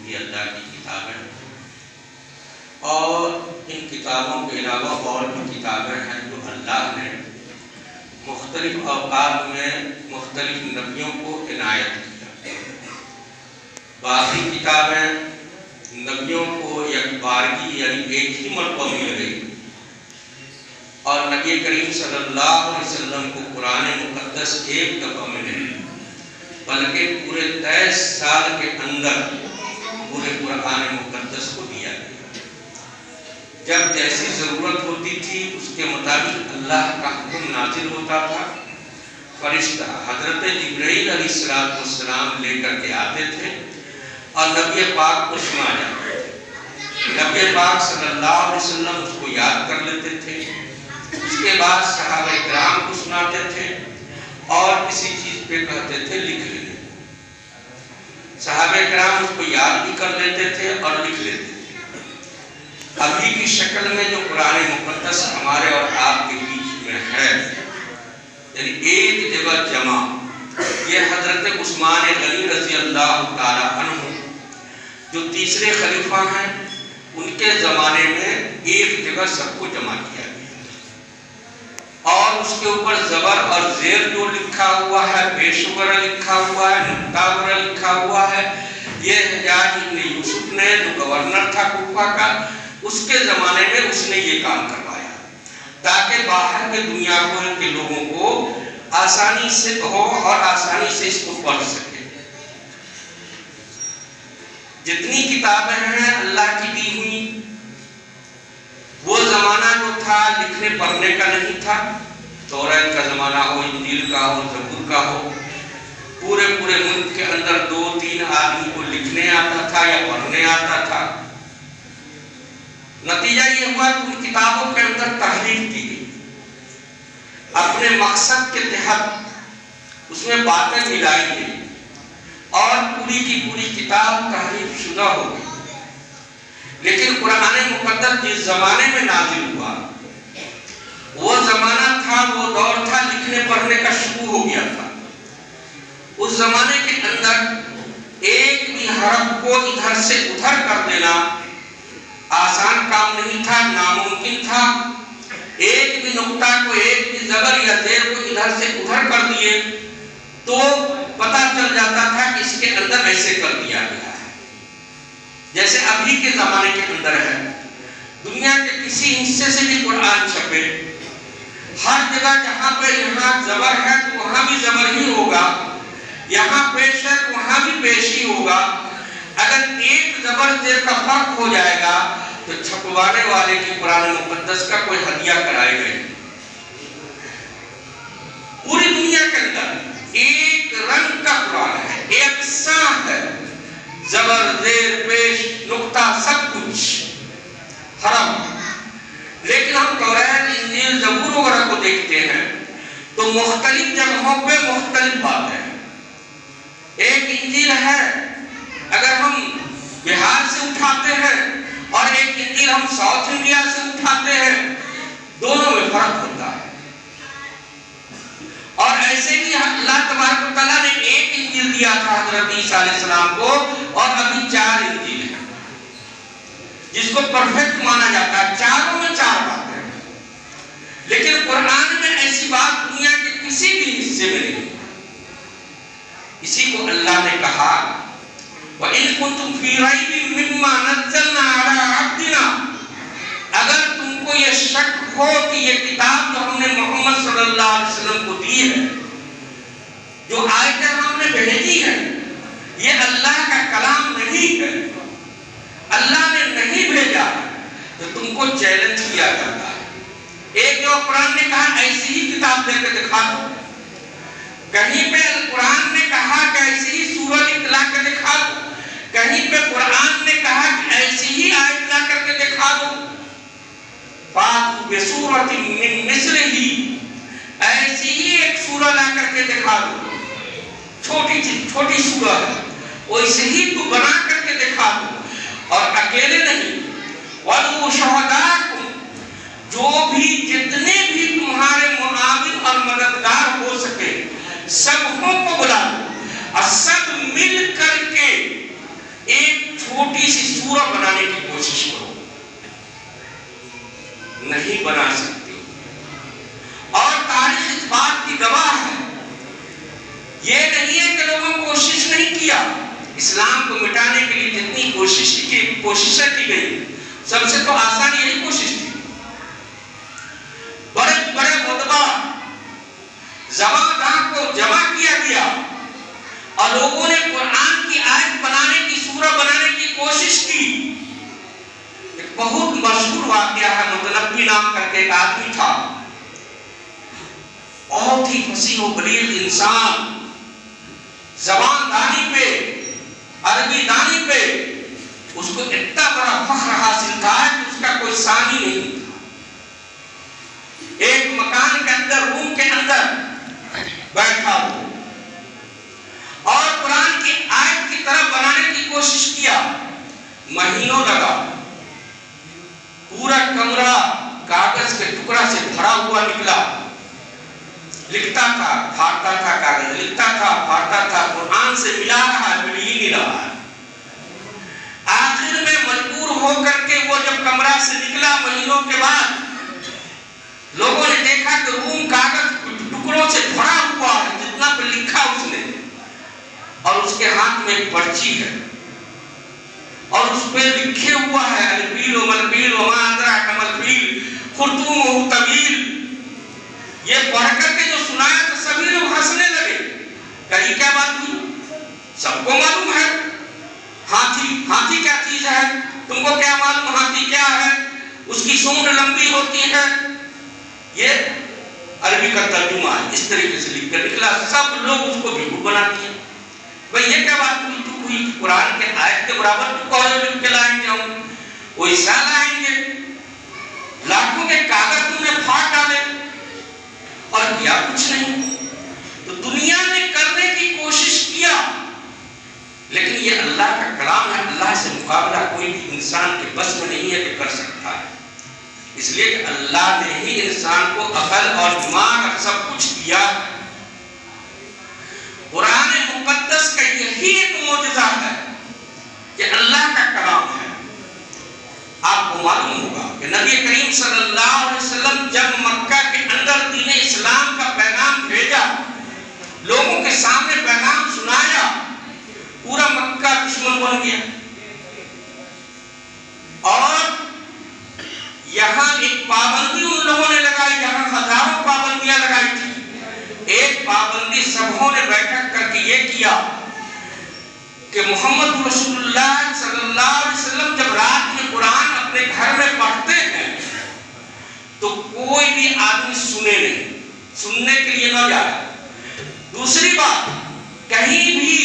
یہ اللہ کی کتابیں، اور ان کتابوں کے علاوہ اور بھی کتابیں ہیں جو اللہ نے مختلف اوقات میں مختلف نبیوں کو عنایت کیا۔ باقی کتابیں نبیوں کو یک بارگی یعنی ایک ہی مرتبہ مل گئی، اور نبی کریم صلی اللہ علیہ وسلم کو قرآن مقدس ایک دفعہ ملے، بلکہ پورے 23 سال کے اندر پورے قرآن مقدس کو دیا گیا۔ جب جیسی ضرورت ہوتی تھی اس کے مطابق اللہ کا حکم نازل ہوتا تھا، فرشتہ حضرت جبرائیل علیہ السلام لے کر کے آتے تھے اور نبی پاک کو سنا جاتے تھے۔ نبی پاک صلی اللہ علیہ وسلم اس کو یاد کر لیتے تھے، اس کے بعد صحابہ کرام کو سناتے تھے اور کسی چیز پہ کہتے تھے لکھ لیتے۔ صحابہ کرام اس کو یاد بھی کر لیتے تھے اور لکھ لیتے تھے۔ ابھی کی شکل میں جو قرآن مقدس ہمارے اور آپ کے بیچ میں ہے، یعنی ایک جگہ جمع، یہ حضرت عثمان غنی رضی اللہ تعالی عنہ جو تیسرے خلیفہ ہیں، ان کے زمانے میں ایک جگہ سب کو جمع کیا گیا، اور اس کے اوپر زبر اور زیر جو لکھا ہوا ہے، پیش وغیرہ لکھا ہوا ہے، نقطہ وغیرہ لکھا ہوا ہے، یہ حجاج ابن یوسف نے جو گورنر تھا کوفہ کا، اس کے زمانے میں اس نے یہ کام کروایا تاکہ باہر کے دنیا کے لوگوں کو آسانی سے ہو اور آسانی سے اس کو پڑھ سکے۔ جتنی کتابیں ہیں اللہ کی دی ہوئی، وہ زمانہ جو تھا لکھنے پڑھنے کا نہیں تھا، توریت کا زمانہ ہو، انجیل کا ہو، زبور کا ہو، پورے ملک کے اندر 2-3 آدمی کو لکھنے آتا تھا یا پڑھنے آتا تھا۔ نتیجہ یہ ہوا کہ ان کتابوں کے اندر تحریف کی گئی، اپنے مقصد کے تحت اس میں باتیں ملائی گئی، اور پوری کی پوری کتاب تحریف شدہ ہو گئی۔ لیکن قرآن مقدس جس زمانے میں نازل ہوا، وہ زمانہ تھا، وہ دور تھا لکھنے پڑھنے کا شروع ہو گیا تھا۔ اس زمانے کے اندر ایک بھی حرف کو ادھر سے ادھر کر دینا آسان کام نہیں تھا، ناممکن تھا۔ ایک بھی نقطہ کو، ایک بھی زبر یا زیر کو ادھر سے ادھر کر دیے تو پتہ چل جاتا تھا کہ اس کے اندر ایسے کر دیا گیا ہے۔ جیسے ابھی کے زمانے کے اندر ہے، دنیا کے کسی حصے سے بھی قرآن چھپے، ہر جگہ جہاں پہ یہاں زبر ہے تو وہاں بھی زبر ہی ہوگا، یہاں پیش ہے تو وہاں بھی پیش ہی ہوگا۔ اگر ایک زبر زیر کا فرق ہو جائے گا تو چھپوانے والے کی قرآن مقدس کا کوئی ہدیہ کرائے گا۔ پوری دنیا کے اندر ایک رنگ کا قرآن ہے، ایک سان ہے، زبر زیر پیش نقطہ سب کچھ حرم۔ لیکن ہم توریت، انجیل، زبور وغیرہ کو دیکھتے ہیں تو مختلف جگہوں پہ مختلف باتیں ہیں۔ ایک انجیل ہے، اگر ہم بہار سے اٹھاتے ہیں اور ایک انجیل ہم ساؤتھ انڈیا سے اٹھاتے ہیں، دونوں میں فرق ہوتا ہے۔ اور ایسے ہی اللہ تبارک و تعالیٰ نے ایک انجیل دیا تھا حضرت عیسیٰ علیہ السلام کو، اور ابھی 4 انجیل ہیں جس کو پرفیکٹ مانا جاتا ہے، چاروں میں 4 باتیں ہیں۔ لیکن قرآن میں ایسی بات دنیا کے کسی بھی حصے میں نہیں۔ اسی کو اللہ نے کہا وَإِن كُنتُمْ فِي رَيْبٍ مِّمَّا نَزَّلْنَا عَلَىٰ عَبْدِنَا، اگر تم کو یہ شک ہو کہ یہ کتاب جو ہم نے محمد صلی اللہ علیہ وسلم کو دی ہے، جو آیتیں ہم نے بھیجی ہے، یہ اللہ کا کلام نہیں ہے، اللہ نے نہیں بھیجا، تو تم کو چیلنج کیا جاتا ہے۔ ایک جو قرآن نے کہا ایسی ہی کتاب دے کے دکھا دو، کہیں پہ قرآن نے کہا کہ ایسی ہی سورہ لا کے دکھا دو، کہیں پہ قرآن نے کہا کہ ایسی ہی آیت لا کر کے دکھا دو۔ فَأْتُوا بِسُورَةٍ مِّن مِّثْلِهِ، ایسی ہی ایک سورہ لا کر کے دکھا دو، چھوٹی سورہ ہے، ویسے ہی تو بنا کر کے دکھا دو، اور اکیلے نہیں، وَادْعُوا شُهَدَاءَكُمْ، جو بھی جتنے بھی تمہارے معاون اور مددگار ہو سکے سب کو بلا دو، اور سب مل کر کے ایک چھوٹی اسلام کو مٹانے کے لیے جتنی کوششیں کی گئی، سب سے تو آسان یہی کوشش تھی. بڑے بڑے مدبا زبان کو جمع کیا گیا اور لوگوں نے قرآن کی آیت بنانے کی، سورہ بنانے کی کوشش کی. ایک بہت مشہور واقعہ ہے، متنبی نام کر کے ایک آدمی تھا، بہت ہی فصیح و بلیغ انسان، زبان دانی پہ، عربی دانی پہ اس کو اتنا بڑا فخر حاصل تھا کہ اس کا کوئی ثانی نہیں تھا. ایک مکان کے اندر، روم کے اندر بیٹھا ہو اور قرآن کی آیت کی طرح بنانے کی کوشش کیا. مہینوں لگا، پورا کمرہ کاغذ کے ٹکڑا سے بھرا ہوا نکلا. لکھتا تھا، پھاڑتا تھا کاغذ، لکھتا تھا، پھاڑتا تھا، قرآن سے ملا رہا ہے، مل ہی نہیں رہا ہے. آخر میں مجبور ہو کر کے وہ جب کمرہ سے نکلا مہینوں کے بعد، لوگوں نے دیکھا کہ روم کاغذ ٹکڑوں سے بھرا ہوا ہے، جتنا پر لکھا اس نے، اور اس کے ہاتھ میں ایک پرچی ہے اور اس پہ لکھے ہوا ہے الفیل و ملفیل وما ادراک ملفیل خرطومہ طویل. یہ پڑھ کر کے جو سنایا تو سبھی لوگ ہنسنے لگے. کہیں کیا بات ہوئی؟ سب کو معلوم ہے ہاتھی کیا چیز ہے، تم کو کیا معلوم ہاتھی کیا ہے، اس کی سونڈ لمبی ہوتی ہے. یہ عربی کا ترجمہ ہے، اس طریقے سے لکھ کر نکلا. سب لوگ اس کو بیوقوف بنا دیا. بھئی یہ کیا بات ہوئی؟ قرآن کے آیت کے برابر تو کوئی لکھ کے لائیں گے، ہم کوئی سا لائیں گے. لاکھوں کے کاغذ تم نے پھاڑ ڈالے اور کیا کچھ نہیں. تو دنیا نے کرنے کی کوشش کیا، لیکن یہ اللہ کا کلام ہے، اللہ سے مقابلہ کوئی بھی انسان کے بس میں نہیں ہے کہ کر سکتا ہے. اس لیے کہ اللہ نے ہی انسان کو عقل اور دماغ اور سب کچھ دیا. قرآن مقدس کا یہی ایک معجزہ ہے کہ اللہ کا کلام ہے. آپ کو معلوم ہوگا کہ نبی کریم صلی اللہ علیہ وسلم جب مکہ کے اندر دین اسلام کا پیغام بھیجا، لوگوں کے سامنے پیغام سنایا، پورا مکہ دشمن بن گیا. اور یہاں ایک پابندی ان لوگوں نے لگائی، یہاں ہزاروں پابندیاں لگائی تھی. ایک پابندی سبھوں نے بیٹھک کر کے یہ کیا کہ محمد رسول اللہ صلی اللہ علیہ وسلم جب رات میں قرآن اپنے گھر میں پڑھتے ہیں تو کوئی بھی آدمی سنے نہیں، سننے کے لیے نہ جائے. دوسری بات، کہیں بھی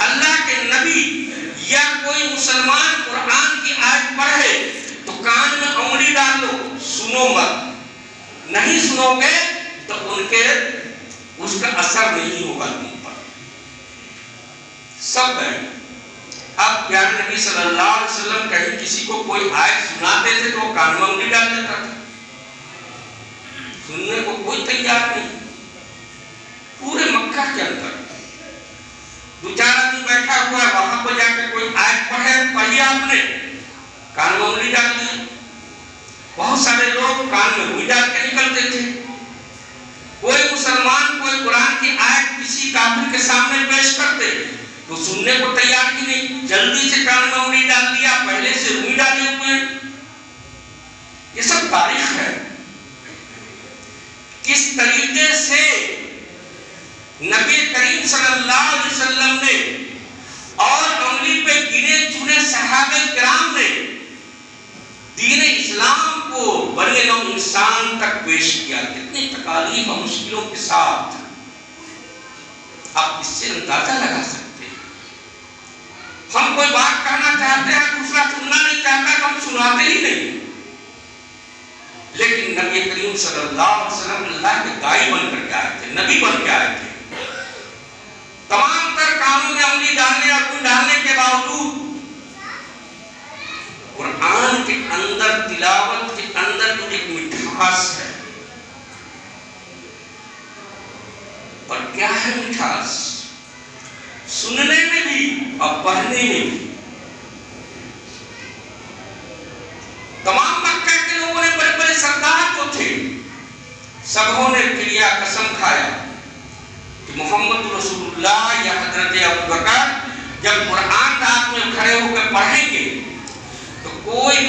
اللہ کے نبی یا کوئی مسلمان قرآن کی آیت پڑھے تو کان میں انگلی ڈال لو، سنو مت. نہیں سنو گے تو ان کے اس کا اثر نہیں ہوگا تم پر. سب ہے. اب پیارے نبی صلی اللہ علیہ وسلم کہیں کسی کو کوئی آیت سناتے تھے تو وہ کان میں انگلی ڈال دیتا تھا، سننے کو کوئی تیار نہیں. پورے مکہ کے اندر دو چار آدمی بیٹھا ہوا ہے، وہاں پر جا کے کوئی آیت پڑھی آپ نے، کان میں انگلی ڈال دی. بہت سارے لوگ کان میں انگلی ڈال کے نکلتے تھے. کوئی مسلمان کوئی قرآن کی آیت کسی کافر کے سامنے پیش کرتے تو سننے کو تیار ہی نہیں، جلدی سے کان میں انگلی ڈال دیا، پہلے سے انگلی ڈالے ہوئے. یہ سب تاریخ ہے. کس طریقے سے نبی کریم صلی اللہ علیہ وسلم نے اور انگلی پہ گنے چنے صحابہ کرام نے دین اسلام کو بڑے نو انسان تک پیش کیا. کتنی تکالیف اور مشکلوں کے ساتھ. آپ اس سے اندازہ لگا سکتے ہیں. ہم کوئی بات کہنا چاہتے ہیں، دوسرا سننا نہیں چاہتا تو ہم سناتے ہی نہیں. لیکن نبی کریم صلی اللہ علیہ وسلم اللہ کے داعی بن کر کے آئے تھے، نبی بن کے آئے تھے. تمام تر کاموں میں انگلی ڈالنے اور انگلی ڈالنے کے باوجود قرآن کے اندر، تلاوت کے اندر جو ایک مٹھاس ہے. اور کیا ہے مٹھاس؟ سننے میں بھی اور پڑھنے میں بھی. تمام مکہ کے لوگوں نے بڑے بڑے سردار جو تھے سبوں نے کریا قسم کھایا کہ محمد رسول اللہ یا حضرت ابوبکر جب